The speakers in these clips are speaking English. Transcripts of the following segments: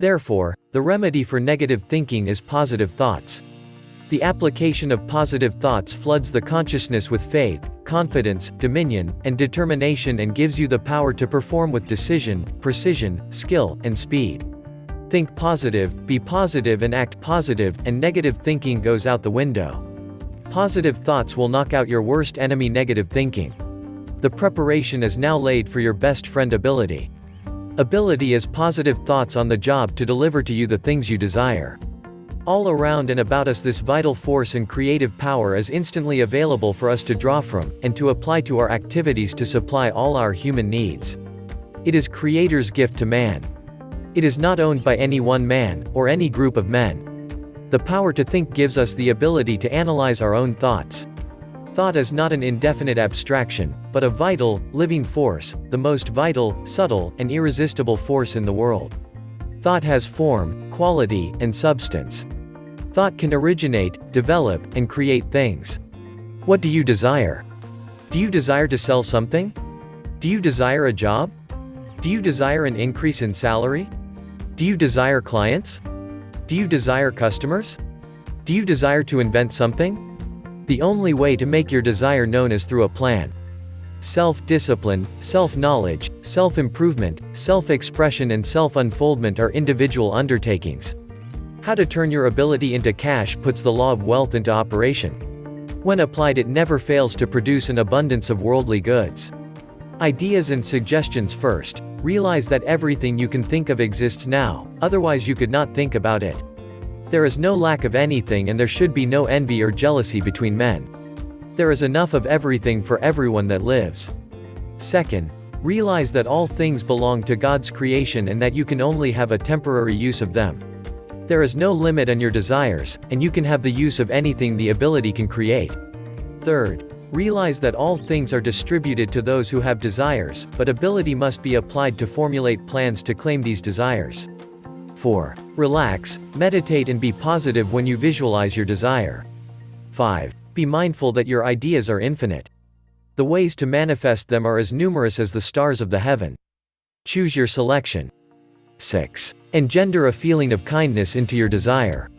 Therefore, the remedy for negative thinking is positive thoughts. The application of positive thoughts floods the consciousness with faith, confidence, dominion, and determination and gives you the power to perform with decision, precision, skill, and speed. Think positive, be positive and act positive, and negative thinking goes out the window. Positive thoughts will knock out your worst enemy, negative thinking. The preparation is now laid for your best friend, ability. Ability is positive thoughts on the job to deliver to you the things you desire. All around and about us, this vital force and creative power is instantly available for us to draw from, and to apply to our activities to supply all our human needs. It is Creator's gift to man. It is not owned by any one man, or any group of men. The power to think gives us the ability to analyze our own thoughts. Thought is not an indefinite abstraction, but a vital, living force, the most vital, subtle, and irresistible force in the world. Thought has form, quality, and substance. Thought can originate, develop, and create things. What do you desire? Do you desire to sell something? Do you desire a job? Do you desire an increase in salary? Do you desire clients? Do you desire customers? Do you desire to invent something? The only way to make your desire known is through a plan. Self-discipline, self-knowledge, self-improvement, self-expression and self-unfoldment are individual undertakings. How to turn your ability into cash puts the law of wealth into operation. When applied, it never fails to produce an abundance of worldly goods. Ideas and suggestions first. Realize that everything you can think of exists now, otherwise you could not think about it. There is no lack of anything, and there should be no envy or jealousy between men. There is enough of everything for everyone that lives. Second, realize that all things belong to God's creation and that you can only have a temporary use of them. There is no limit on your desires, and you can have the use of anything the ability can create. Third, realize that all things are distributed to those who have desires, but ability must be applied to formulate plans to claim these desires. 4. Relax, meditate and be positive when you visualize your desire. 5. Be mindful that your ideas are infinite. The ways to manifest them are as numerous as the stars of the heaven. Choose your selection. 6. Engender a feeling of kindness into your desire.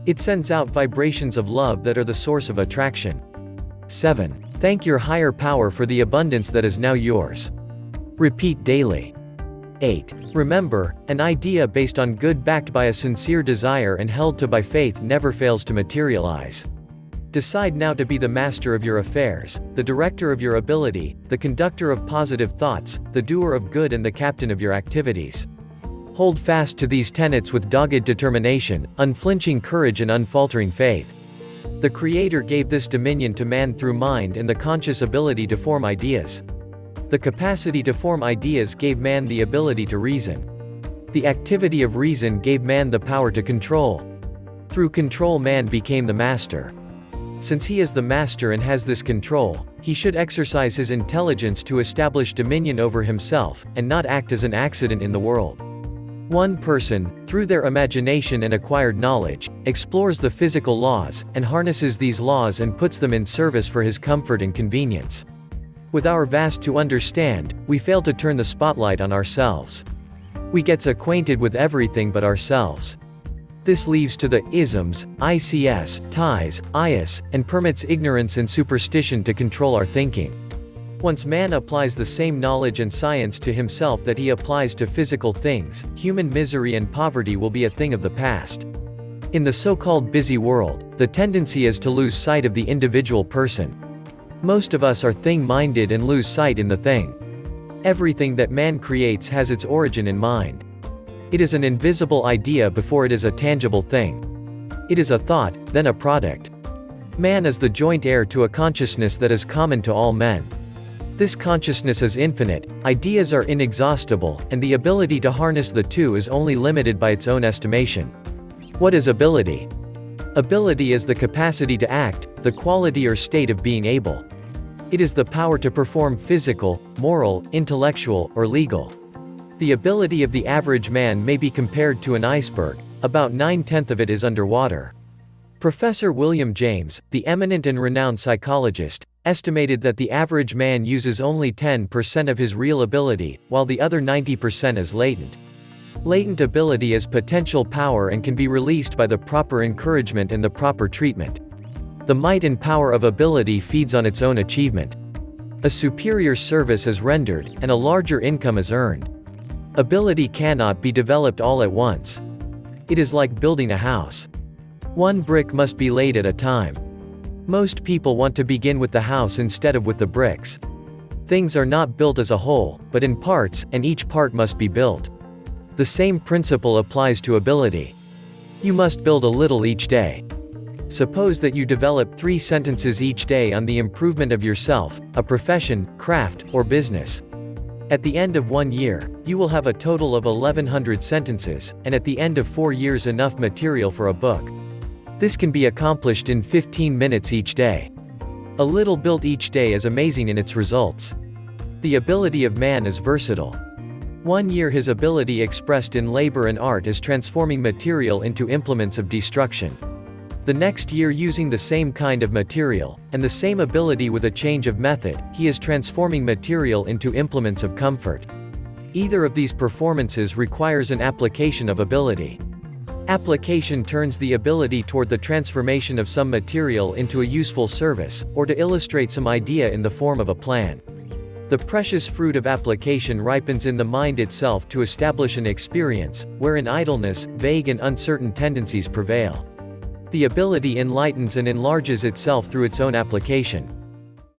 It sends out vibrations of love that are the source of attraction. 7. Thank your higher power for the abundance that is now yours. Repeat daily. 8. Remember, an idea based on good, backed by a sincere desire and held to by faith, never fails to materialize. Decide now to be the master of your affairs, the director of your ability, the conductor of positive thoughts, the doer of good and the captain of your activities. Hold fast to these tenets with dogged determination, unflinching courage and unfaltering faith. The Creator gave this dominion to man through mind and the conscious ability to form ideas. The capacity to form ideas gave man the ability to reason. The activity of reason gave man the power to control. Through control, man became the master. Since he is the master and has this control, he should exercise his intelligence to establish dominion over himself, and not act as an accident in the world. One person, through their imagination and acquired knowledge, explores the physical laws, and harnesses these laws and puts them in service for his comfort and convenience. With our vast to understand, we fail to turn the spotlight on ourselves. We gets acquainted with everything but ourselves. This leaves to the isms, ICS, ties, IS, and permits ignorance and superstition to control our thinking. Once man applies the same knowledge and science to himself that he applies to physical things, human misery and poverty will be a thing of the past. In the so-called busy world, the tendency is to lose sight of the individual person. Most of us are thing-minded and lose sight in the thing. Everything that man creates has its origin in mind. It is an invisible idea before it is a tangible thing. It is a thought, then a product. Man is the joint heir to a consciousness that is common to all men. This consciousness is infinite, ideas are inexhaustible, and the ability to harness the two is only limited by its own estimation. What is ability? Ability is the capacity to act, the quality or state of being able. It is the power to perform physical, moral, intellectual, or legal. The ability of the average man may be compared to an iceberg. About 9/10 of it is underwater. Professor William James, the eminent and renowned psychologist, estimated that the average man uses only 10% of his real ability, while the other 90% is latent. Latent ability is potential power and can be released by the proper encouragement and the proper treatment. The might and power of ability feeds on its own achievement. A superior service is rendered, and a larger income is earned. Ability cannot be developed all at once. It is like building a house. One brick must be laid at a time. Most people want to begin with the house instead of with the bricks. Things are not built as a whole, but in parts, and each part must be built. The same principle applies to ability. You must build a little each day. Suppose that you develop 3 sentences each day on the improvement of yourself, a profession, craft, or business. At the end of 1 year, you will have a total of 1100 sentences, and at the end of 4 years enough material for a book. This can be accomplished in 15 minutes each day. A little built each day is amazing in its results. The ability of man is versatile. 1 year his ability expressed in labor and art is transforming material into implements of destruction. The next year using the same kind of material, and the same ability with a change of method, he is transforming material into implements of comfort. Either of these performances requires an application of ability. Application turns the ability toward the transformation of some material into a useful service, or to illustrate some idea in the form of a plan. The precious fruit of application ripens in the mind itself to establish an experience, wherein idleness, vague and uncertain tendencies prevail. The ability enlightens and enlarges itself through its own application.